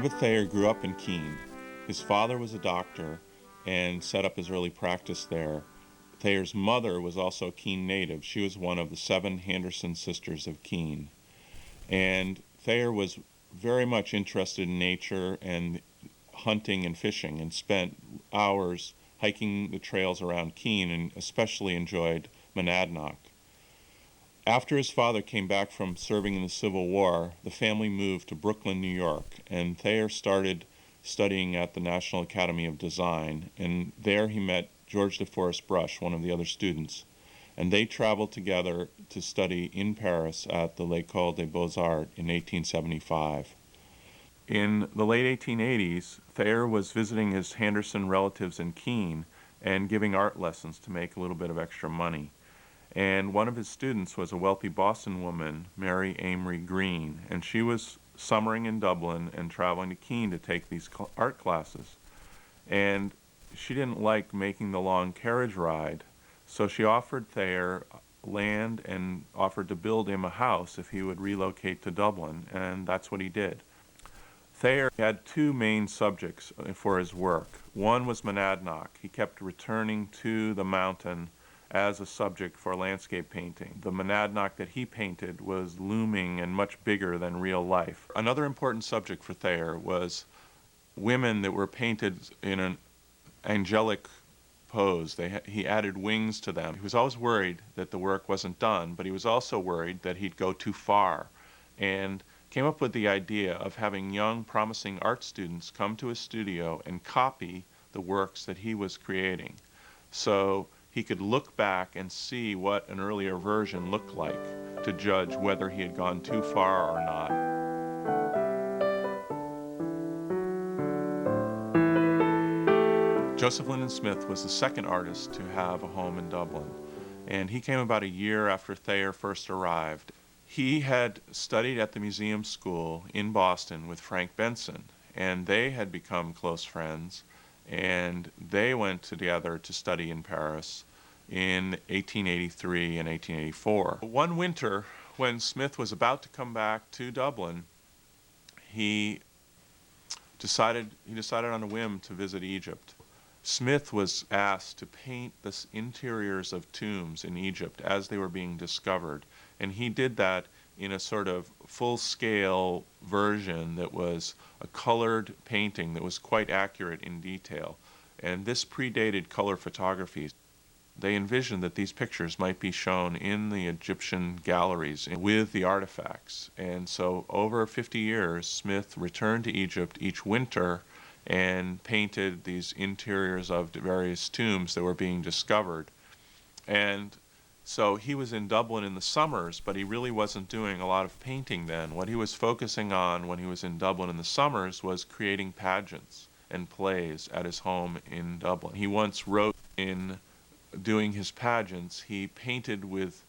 Abbot Thayer grew up in Keene. His father was a doctor and set up his early practice there. Thayer's mother was also a Keene native. She was one of the 7 Henderson sisters of Keene. And Thayer was very much interested in nature and hunting and fishing, and spent hours hiking the trails around Keene, and especially enjoyed Monadnock. After his father came back from serving in the Civil War, the family moved to Brooklyn, New York, and Thayer started studying at the National Academy of Design, and there he met George DeForest Brush, one of the other students, and they traveled together to study in Paris at the L'École des Beaux-Arts in 1875. In the late 1880s, Thayer was visiting his Henderson relatives in Keene and giving art lessons to make a little bit of extra money. And one of his students was a wealthy Boston woman, Mary Amory Green, and she was summering in Dublin and traveling to Keene to take these art classes. And she didn't like making the long carriage ride, so she offered Thayer land and offered to build him a house if he would relocate to Dublin, and that's what he did. Thayer had 2 main subjects for his work. One was Monadnock. He kept returning to the mountain as a subject for landscape painting. The Monadnock that he painted was looming and much bigger than real life. Another important subject for Thayer was women that were painted in an angelic pose. He added wings to them. He was always worried that the work wasn't done, but he was also worried that he'd go too far, and came up with the idea of having young, promising art students come to his studio and copy the works that he was creating. So he could look back and see what an earlier version looked like to judge whether he had gone too far or not. Joseph Linden Smith was the second artist to have a home in Dublin, and he came about a year after Thayer first arrived. He had studied at the museum school in Boston with Frank Benson, and they had become close friends, and they went together to study in Paris in 1883 and 1884. One winter, when Smith was about to come back to Dublin, he decided on a whim to visit Egypt. Smith was asked to paint the interiors of tombs in Egypt as they were being discovered, and he did that in a sort of full-scale version that was a colored painting that was quite accurate in detail. And this predated color photography. They envisioned that these pictures might be shown in the Egyptian galleries with the artifacts. And so over 50 years, Smith returned to Egypt each winter and painted these interiors of various tombs that were being discovered. And so he was in Dublin in the summers, but he really wasn't doing a lot of painting then. What he was focusing on when he was in Dublin in the summers was creating pageants and plays at his home in Dublin. He once wrote, in doing his pageants, he painted with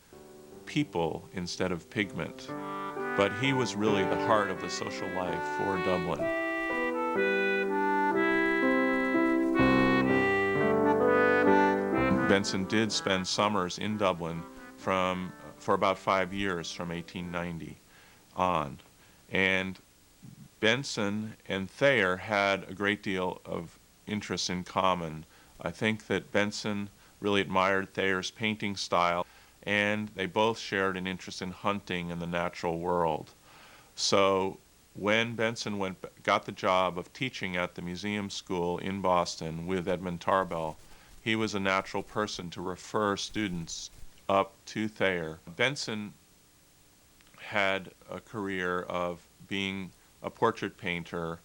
people instead of pigment. But he was really the heart of the social life for Dublin. Benson did spend summers in Dublin for about 5 years from 1890 on. And Benson and Thayer had a great deal of interest in common. I think that Benson really admired Thayer's painting style, and they both shared an interest in hunting and the natural world. So when Benson got the job of teaching at the museum school in Boston with Edmund Tarbell, he was a natural person to refer students up to Thayer. Benson had a career of being a portrait painter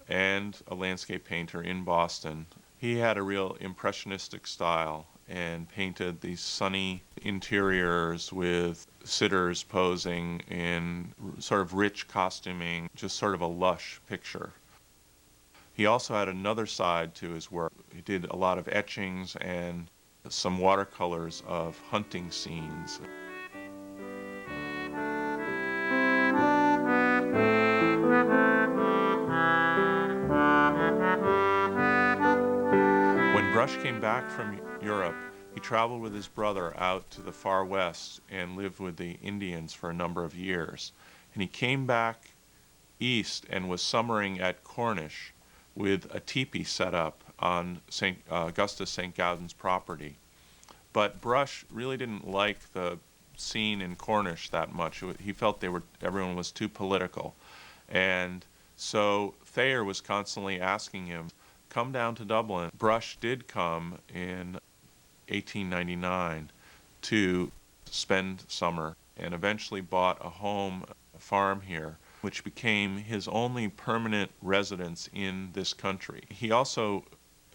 and a landscape painter in Boston. He had a real impressionistic style and painted these sunny interiors with sitters posing in sort of rich costuming, just sort of a lush picture. He also had another side to his work. He did a lot of etchings and some watercolors of hunting scenes. When Brush came back from Europe, he traveled with his brother out to the far west and lived with the Indians for a number of years. And he came back east and was summering at Cornish with a teepee set up on Augustus St. Gaudens's property. But Brush really didn't like the scene in Cornish that much. He felt everyone was too political. And so Thayer was constantly asking him, come down to Dublin. Brush did come in 1899 to spend summer and eventually bought a farm here, which became his only permanent residence in this country. He also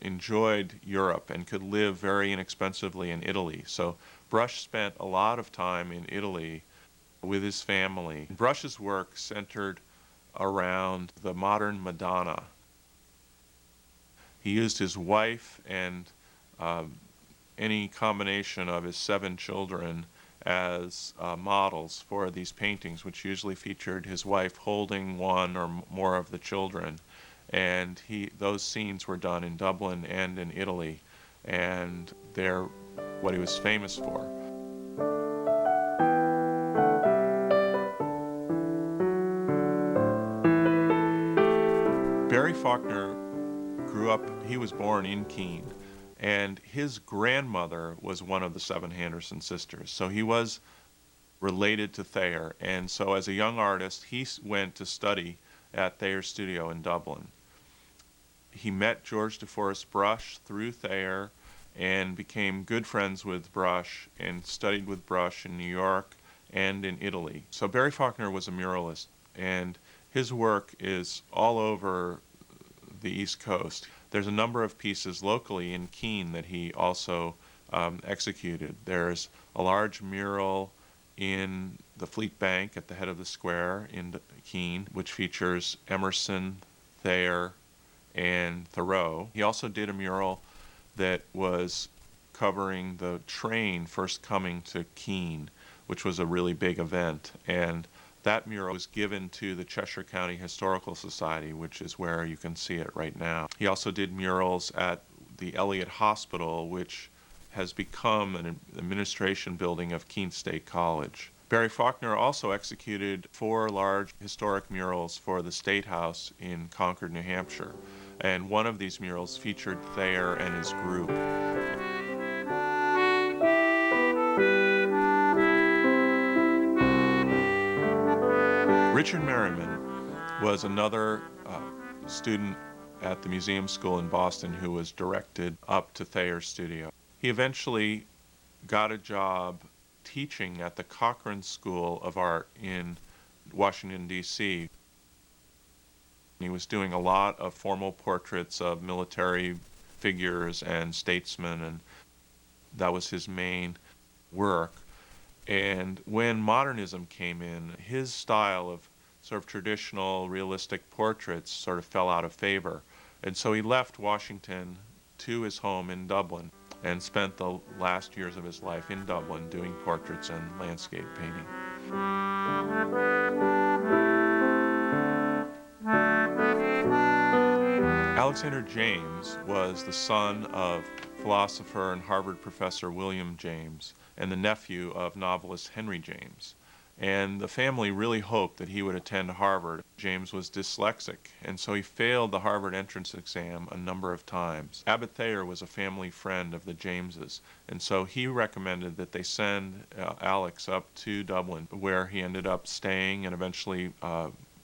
enjoyed Europe and could live very inexpensively in Italy. So Brush spent a lot of time in Italy with his family. Brush's work centered around the modern Madonna. He used his wife and any combination of his 7 children as models for these paintings, which usually featured his wife holding one or more of the children. And those scenes were done in Dublin and in Italy, and they're what he was famous for. Barry Faulkner grew up, he was born in Keene, and his grandmother was one of the 7 Henderson sisters. So he was related to Thayer, and so as a young artist, he went to study at Thayer's studio in Dublin. He met George DeForest Brush through Thayer and became good friends with Brush and studied with Brush in New York and in Italy. So Barry Faulkner was a muralist, and his work is all over the East Coast. There's a number of pieces locally in Keene that he also executed. There's a large mural in the Fleet Bank at the head of the square in Keene, which features Emerson, Thayer, and Thoreau. He also did a mural that was covering the train first coming to Keene, which was a really big event. And that mural was given to the Cheshire County Historical Society, which is where you can see it right now. He also did murals at the Eliot Hospital, which has become an administration building of Keene State College. Barry Faulkner also executed 4 large historic murals for the State House in Concord, New Hampshire. And one of these murals featured Thayer and his group. Richard Merriman was another student at the museum school in Boston who was directed up to Thayer's studio. He eventually got a job teaching at the Cochrane School of Art in Washington, D.C. He was doing a lot of formal portraits of military figures and statesmen, and that was his main work. And when modernism came in, his style of sort of traditional, realistic portraits sort of fell out of favor. And so he left Washington to his home in Dublin and spent the last years of his life in Dublin doing portraits and landscape painting. Alexander James was the son of philosopher and Harvard professor William James and the nephew of novelist Henry James. And the family really hoped that he would attend Harvard. James was dyslexic, and so he failed the Harvard entrance exam a number of times. Abbot Thayer was a family friend of the Jameses, and so he recommended that they send Alex up to Dublin, where he ended up staying and eventually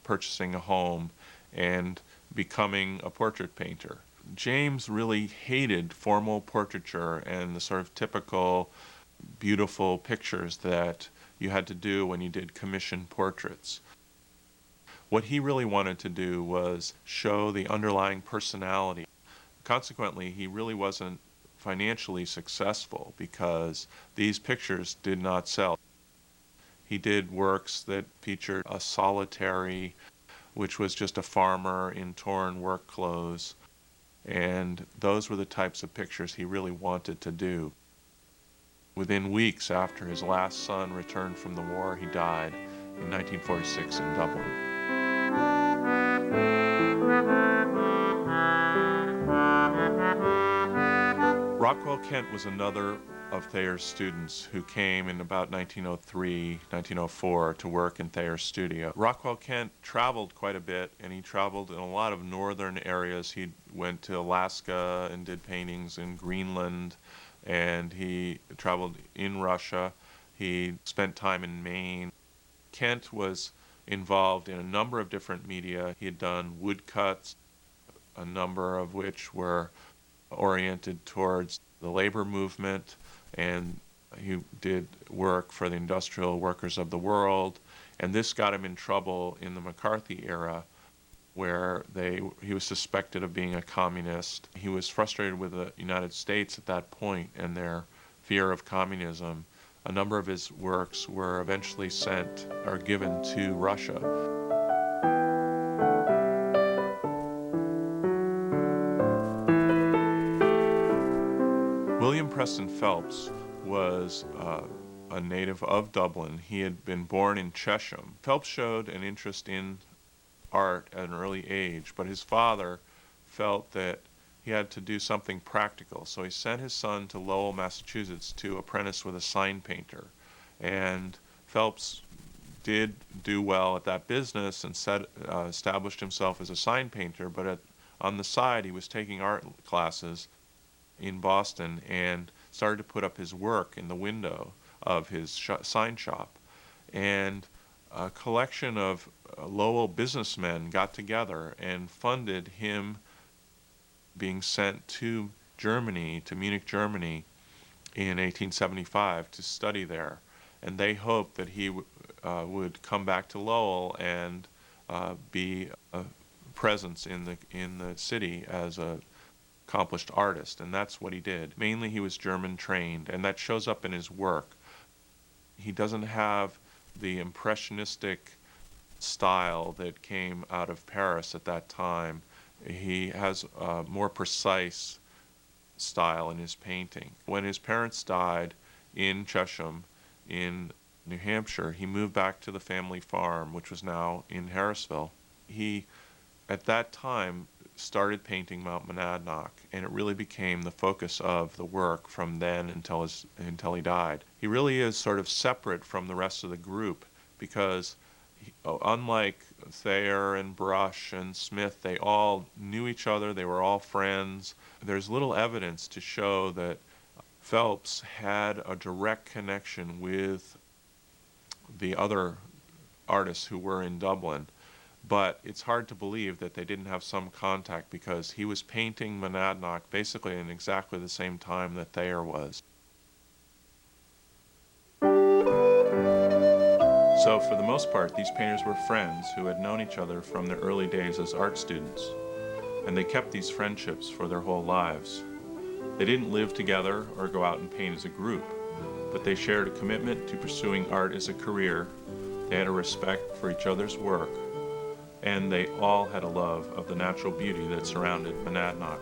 purchasing a home and becoming a portrait painter. James really hated formal portraiture and the sort of typical beautiful pictures that you had to do when you did commissioned portraits. What he really wanted to do was show the underlying personality. Consequently, he really wasn't financially successful because these pictures did not sell. He did works that featured a solitary, which was just a farmer in torn work clothes, and those were the types of pictures he really wanted to do. Within weeks after his last son returned from the war, he died in 1946 in Dublin. Rockwell Kent was another of Thayer's students who came in about 1903, 1904 to work in Thayer's studio. Rockwell Kent traveled quite a bit, and he traveled in a lot of northern areas. He went to Alaska and did paintings in Greenland, and he traveled in Russia. He spent time in Maine. Kent was involved in a number of different media. He had done woodcuts, a number of which were oriented towards the labor movement, and he did work for the industrial workers of the world, and this got him in trouble in the McCarthy era, where he was suspected of being a communist. He was frustrated with the United States at that point and their fear of communism. A number of his works were eventually sent or given to Russia. William Preston Phelps was a native of Dublin. He had been born in Chesham. Phelps showed an interest in art at an early age, but his father felt that he had to do something practical, so he sent his son to Lowell, Massachusetts to apprentice with a sign painter. And Phelps did do well at that business and established himself as a sign painter, but on the side he was taking art classes in Boston and started to put up his work in the window of his sign shop. And a collection of Lowell businessmen got together and funded him being sent to Germany, to Munich, Germany, in 1875 to study there. And they hoped that he would come back to Lowell and be a presence in the city as a accomplished artist, and that's what he did. Mainly he was German trained, and that shows up in his work. He doesn't have the impressionistic style that came out of Paris at that time. He has a more precise style in his painting. When his parents died in Chesham, in New Hampshire, he moved back to the family farm, which was now in Harrisville. He, at that time, started painting Mount Monadnock, and it really became the focus of the work from then until he died. He really is sort of separate from the rest of the group because unlike Thayer and Brush and Smith, they all knew each other, they were all friends. There's little evidence to show that Phelps had a direct connection with the other artists who were in Dublin. But it's hard to believe that they didn't have some contact because he was painting Monadnock basically in exactly the same time that Thayer was. So for the most part, these painters were friends who had known each other from their early days as art students, and they kept these friendships for their whole lives. They didn't live together or go out and paint as a group, but they shared a commitment to pursuing art as a career. They had a respect for each other's work, and they all had a love of the natural beauty that surrounded Monadnock.